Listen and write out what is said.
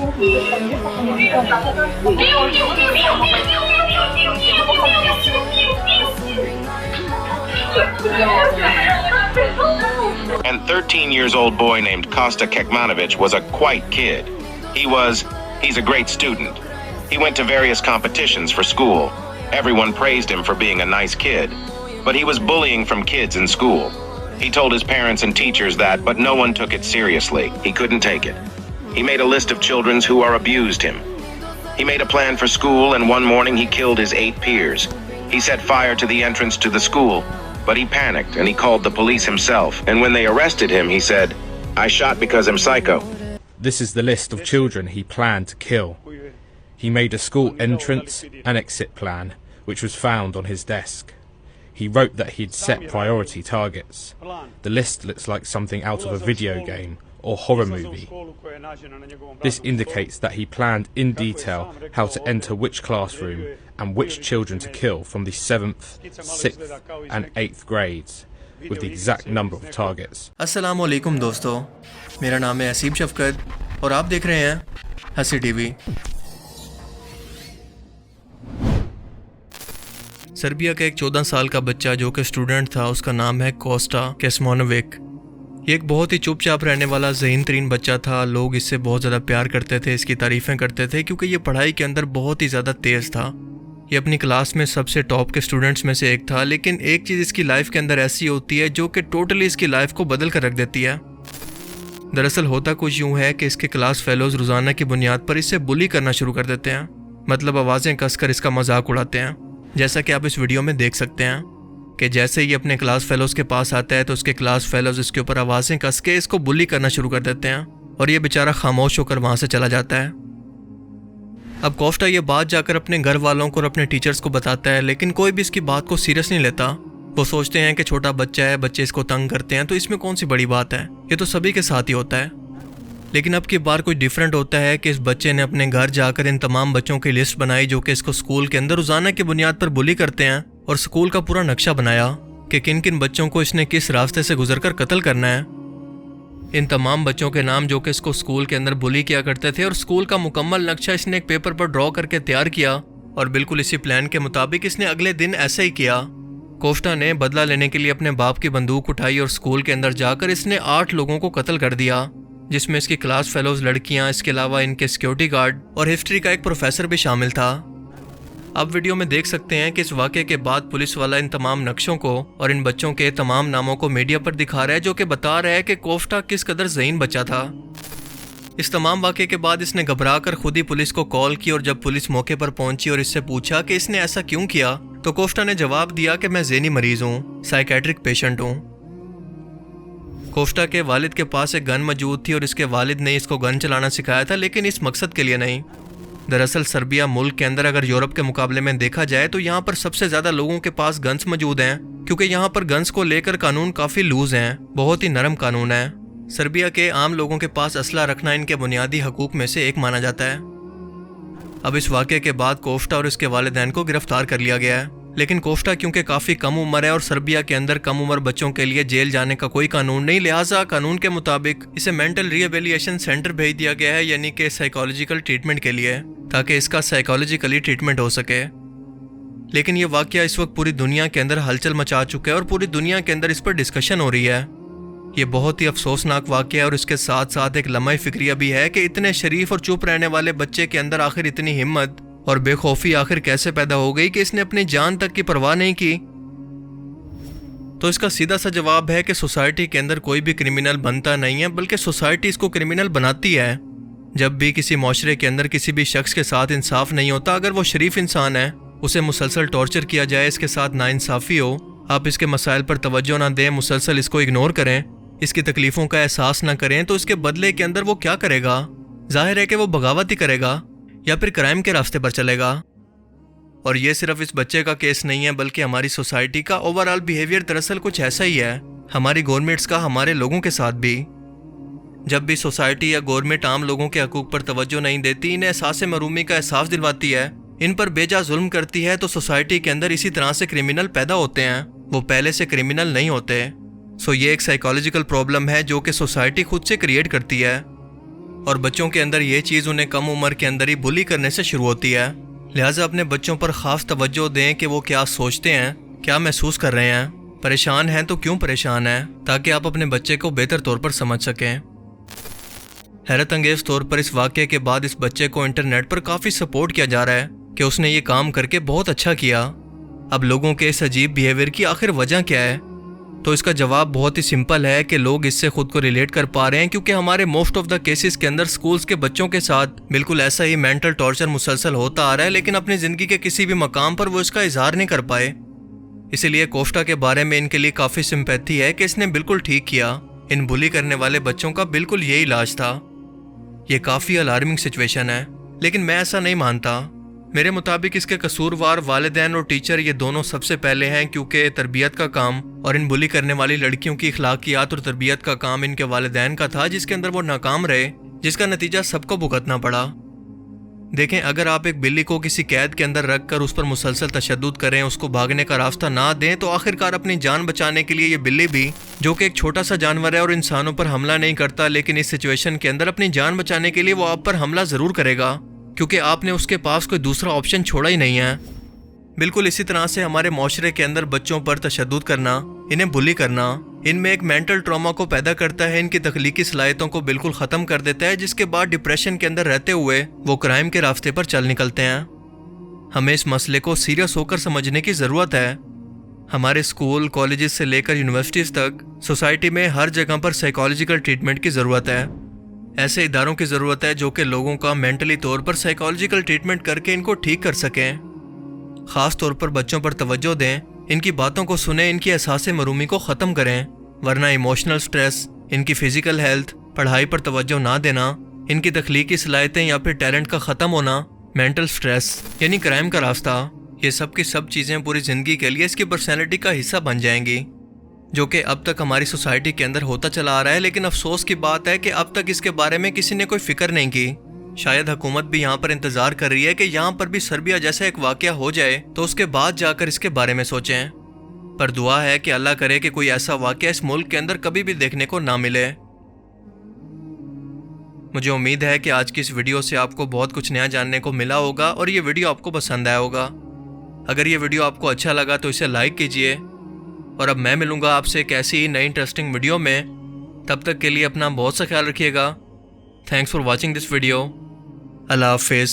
And 13-year-old boy named Kosta Kekmanovic was a quite kid. He's a great student. He went to various competitions for school. Everyone praised him for being a nice kid. But he was bullying from kids in school. He told his parents and teachers that, but no one took it seriously. He couldn't take it. He made a list of children who abused him. He made a plan for school, and one morning he killed his 8 peers. He set fire to the entrance to the school, but he panicked and he called the police himself. And when they arrested him, he said, "I shot because I'm psycho." This is the list of children he planned to kill. He made a school entrance and exit plan, which was found on his desk. He wrote that he'd set priority targets. The list looks like something out of a video game or horror movie. This indicates that he planned in detail how to enter which classroom and which children to kill from the 7th, 6th and 8th grades, with the exact number of targets. अस्सलामु अलैकुम दोस्तों, मेरा नाम है हसीब शफकत और आप देख रहे हैं हसी टीवी। सर्बिया का एक 14 साल का बच्चा जो कि स्टूडेंट था, उसका नाम है कोस्टा केस्मोनोविक। ये एक बहुत ही चुपचाप रहने वाला ज़हीन तरीन बच्चा था। लोग इससे बहुत ज़्यादा प्यार करते थे, इसकी तारीफ़ें करते थे क्योंकि ये पढ़ाई के अंदर बहुत ही ज़्यादा तेज़ था। ये अपनी क्लास में सबसे टॉप के स्टूडेंट्स में से एक था। लेकिन एक चीज़ इसकी लाइफ के अंदर ऐसी होती है जो कि टोटली इसकी लाइफ को बदल कर रख देती है। दरअसल होता कुछ यूँ है कि इसके क्लास फेलोज़ रोज़ाना की बुनियाद पर इससे बुली करना शुरू कर देते हैं, मतलब आवाज़ें कसकर इसका मजाक उड़ाते हैं। जैसा कि आप इस वीडियो में देख सकते हैं कि जैसे ही अपने क्लास फेलोज़ के पास आता है तो उसके क्लास फेलोज़ इसके ऊपर आवाज़ें कस के इसको बुली करना शुरू कर देते हैं और ये बेचारा खामोश होकर वहाँ से चला जाता है। अब कोस्टा ये बात जाकर अपने घर वालों को और अपने टीचर्स को बताता है, लेकिन कोई भी इसकी बात को सीरियस नहीं लेता। वो सोचते हैं कि छोटा बच्चा है, बच्चे इसको तंग करते हैं तो इसमें कौन सी बड़ी बात है, ये तो सभी के साथ ही होता है। लेकिन अब की बार कुछ डिफरेंट होता है कि इस बच्चे ने अपने घर जाकर इन तमाम बच्चों की लिस्ट बनाई जो कि इसको स्कूल के अंदर रोज़ाना की बुनियाद पर बुली करते हैं, और स्कूल का पूरा नक्शा बनाया कि किन किन बच्चों को इसने किस रास्ते से गुजरकर कत्ल करना है। इन तमाम बच्चों के नाम जो कि इसको स्कूल के अंदर बुली किया करते थे, और स्कूल का मुकम्मल नक्शा इसने एक पेपर पर ड्रॉ करके तैयार किया और बिल्कुल इसी प्लान के मुताबिक इसने अगले दिन ऐसा ही किया। कोस्टा ने बदला लेने के लिए अपने बाप की बंदूक उठाई और स्कूल के अंदर जाकर इसने 8 लोगों को कत्ल कर दिया, जिसमें इसकी क्लास फेलोज़ लड़कियां, इसके अलावा इनके सिक्योरिटी गार्ड और हिस्ट्री का एक प्रोफेसर भी शामिल था। आप वीडियो में देख सकते हैं कि इस वाक़े के बाद पुलिस वाला इन तमाम नक्शों को और इन बच्चों के तमाम नामों को मीडिया पर दिखा रहा है, जो कि बता रहा है कि कोस्टा किस कदर ज़हीन बच्चा था। इस तमाम वाक़े के बाद इसने घबरा कर खुद ही पुलिस को कॉल की, और जब पुलिस मौके पर पहुंची और इससे पूछा कि इसने ऐसा क्यों किया, तो कोस्टा ने जवाब दिया कि मैं ज़हनी मरीज़ हूँ, साइकेट्रिक पेशेंट हूँ। कोस्टा के वालिद के पास एक गन मौजूद थी और इसके वालिद ने इसको गन चलाना सिखाया था, लेकिन इस मकसद के लिए नहीं। दरअसल सर्बिया मुल्क के अंदर अगर यूरोप के मुकाबले में देखा जाए तो यहाँ पर सबसे ज़्यादा लोगों के पास गन्स मौजूद हैं, क्योंकि यहाँ पर गन्स को लेकर कानून काफ़ी लूज हैं, बहुत ही नरम कानून है। सर्बिया के आम लोगों के पास असला रखना इनके बुनियादी हकूक में से एक माना जाता है। अब इस वाक़े के बाद कोस्टा और इसके वालिदैन को गिरफ्तार कर लिया गया है, लेकिन कोस्टा क्योंकि काफ़ी कम उम्र है और सर्बिया के अंदर कम उम्र बच्चों के लिए जेल जाने का कोई कानून नहीं, लिहाजा कानून के मुताबिक इसे मेंटल रिहेबिलिटेशन सेंटर भेज दिया गया है, यानी कि साइकोलॉजिकल ट्रीटमेंट के लिए, ताकि इसका साइकोलॉजिकली ट्रीटमेंट हो सके। लेकिन ये वाक़या इस वक्त पूरी दुनिया के अंदर हलचल मचा चुका है और पूरी दुनिया के अंदर इस पर डिस्कशन हो रही है। ये बहुत ही अफसोसनाक वाक़या है और इसके साथ साथ एक लम्हा फिक्रिया भी है कि इतने शरीफ और चुप रहने वाले बच्चे के अंदर आखिर इतनी हिम्मत और बेखौफी आखिर कैसे पैदा हो गई कि इसने अपनी जान तक की परवाह नहीं की। तो इसका सीधा सा जवाब है कि सोसाइटी के अंदर कोई भी क्रिमिनल बनता नहीं है, बल्कि सोसाइटी इसको क्रिमिनल बनाती है। जब भी किसी माशरे के अंदर किसी भी शख्स के साथ इंसाफ नहीं होता, अगर वो शरीफ इंसान है, उसे मुसलसल टॉर्चर किया जाए, इसके साथ नाइंसाफ़ी हो, आप इसके मसाइल पर तवज्जो ना दें, मुसलसल इसको इग्नोर करें, इसकी तकलीफ़ों का एहसास ना करें, तो इसके बदले के अंदर वो क्या करेगा? जाहिर है कि वो बगावत ही करेगा या फिर क्राइम के रास्ते पर चलेगा। और ये सिर्फ इस बच्चे का केस नहीं है, बल्कि हमारी सोसाइटी का ओवरऑल बिहेवियर दरअसल कुछ ऐसा ही है, हमारी गवर्नमेंट्स का हमारे लोगों के साथ भी। जब भी सोसाइटी या गवर्नमेंट आम लोगों के हकूक पर तवज्जो नहीं देती, इन्हें एहसास मरूमी का एहसास दिलवाती है, इन पर बेजा जुल्म करती है, तो सोसाइटी के अंदर इसी तरह से क्रिमिनल पैदा होते हैं, वो पहले से क्रिमिनल नहीं होते। सो ये एक साइकोलॉजिकल प्रॉब्लम है जो कि सोसाइटी खुद से क्रिएट करती है। और बच्चों के अंदर ये चीज़ उन्हें कम उम्र के अंदर ही बुली करने से शुरू होती है। लिहाजा अपने बच्चों पर ख़ास तवज्जो दें कि वो क्या सोचते हैं, क्या महसूस कर रहे हैं, परेशान हैं तो क्यों परेशान हैं, ताकि आप अपने बच्चे को बेहतर तौर पर समझ सकें। हैरत अंगेज़ तौर पर इस वाक़े के बाद इस बच्चे को इंटरनेट पर काफ़ी सपोर्ट किया जा रहा है कि उसने ये काम करके बहुत अच्छा किया। अब लोगों के इस अजीब बिहेवियर की आखिर वजह क्या है? तो इसका जवाब बहुत ही सिंपल है कि लोग इससे खुद को रिलेट कर पा रहे हैं, क्योंकि हमारे मोस्ट ऑफ द केसेस के अंदर स्कूल्स के बच्चों के साथ बिल्कुल ऐसा ही मेंटल टॉर्चर मुसलसल होता आ रहा है, लेकिन अपनी ज़िंदगी के किसी भी मकाम पर वो इसका इजहार नहीं कर पाए। इसीलिए कोस्टा के बारे में इनके लिए काफ़ी सिंपैथी है कि इसने बिल्कुल ठीक किया। इन बुली करने वाले बच्चों का बिल्कुल यही इलाज था। ये काफ़ी अलार्मिंग सिचुएशन है, लेकिन मैं ऐसा नहीं मानता। मेरे मुताबिक इसके कसूरवार वालिदैन और टीचर ये दोनों सबसे पहले हैं, क्योंकि तरबियत का काम और इन बुली करने वाली लड़कियों की अखलाकियात और तरबियत का काम इनके वालिदैन का था, जिसके अंदर वो नाकाम रहे, जिसका नतीजा सबको भुगतना पड़ा। देखें, अगर आप एक बिल्ली को किसी कैद के अंदर रख कर उस पर मुसलसल तशद्दुद करें, उसको भागने का रास्ता ना दें, तो आखिरकार अपनी जान बचाने के लिए ये बिल्ली भी, जो कि एक छोटा सा जानवर है और इंसानों पर हमला नहीं करता, लेकिन इस सिचुएशन के अंदर अपनी जान बचाने के लिए वो आप पर हमला ज़रूर करेगा, क्योंकि आपने उसके पास कोई दूसरा ऑप्शन छोड़ा ही नहीं है। बिल्कुल इसी तरह से हमारे माशरे के अंदर बच्चों पर तशद्दुद करना, इन्हें बुली करना, इनमें एक मेंटल ट्रॉमा को पैदा करता है, इनकी तख्लीकी सलाहियतों को बिल्कुल ख़त्म कर देता है, जिसके बाद डिप्रेशन के अंदर रहते हुए वो क्राइम के रास्ते पर चल निकलते हैं। हमें इस मसले को सीरियस होकर समझने की ज़रूरत है। हमारे स्कूल, कॉलेजेस से लेकर यूनिवर्सिटीज़ तक सोसाइटी में हर जगह पर साइकोलॉजिकल ट्रीटमेंट की ज़रूरत है। ऐसे इदारों की ज़रूरत है जो कि लोगों का मेंटली तौर पर साइकोलॉजिकल ट्रीटमेंट करके इनको ठीक कर सकें। ख़ास तौर पर बच्चों पर तवज्जो दें, इनकी बातों को सुने, इनकी एहसास मरूमी को ख़त्म करें, वरना इमोशनल स्ट्रेस, इनकी फ़िज़िकल हेल्थ, पढ़ाई पर तवज्जो ना देना, इनकी तख्लीकी सलाहियतें या फिर टैलेंट का ख़त्म होना, मेंटल स्ट्रेस यानी क्राइम का रास्ता, ये सब की सब चीज़ें पूरी ज़िंदगी के लिए इसकी पर्सनैलिटी का हिस्सा बन जाएंगी, जो कि अब तक हमारी सोसाइटी के अंदर होता चला आ रहा है। लेकिन अफसोस की बात है कि अब तक इसके बारे में किसी ने कोई फिक्र नहीं की। शायद हुकूमत भी यहाँ पर इंतज़ार कर रही है कि यहाँ पर भी सर्बिया जैसा एक वाक़या हो जाए, तो उसके बाद जाकर इसके बारे में सोचें। पर दुआ है कि अल्लाह करे कि कोई ऐसा वाक़या इस मुल्क के अंदर कभी भी देखने को ना मिले। मुझे उम्मीद है कि आज की इस वीडियो से आपको बहुत कुछ नया जानने को मिला होगा और ये वीडियो आपको पसंद आया होगा। अगर ये वीडियो आपको अच्छा लगा तो इसे लाइक कीजिए, और अब मैं मिलूँगा आपसे एक ऐसी ही नई इंटरेस्टिंग वीडियो में। तब तक के लिए अपना बहुत सा ख्याल रखिएगा। Thanks for watching this video. अल्लाह हाफिज़।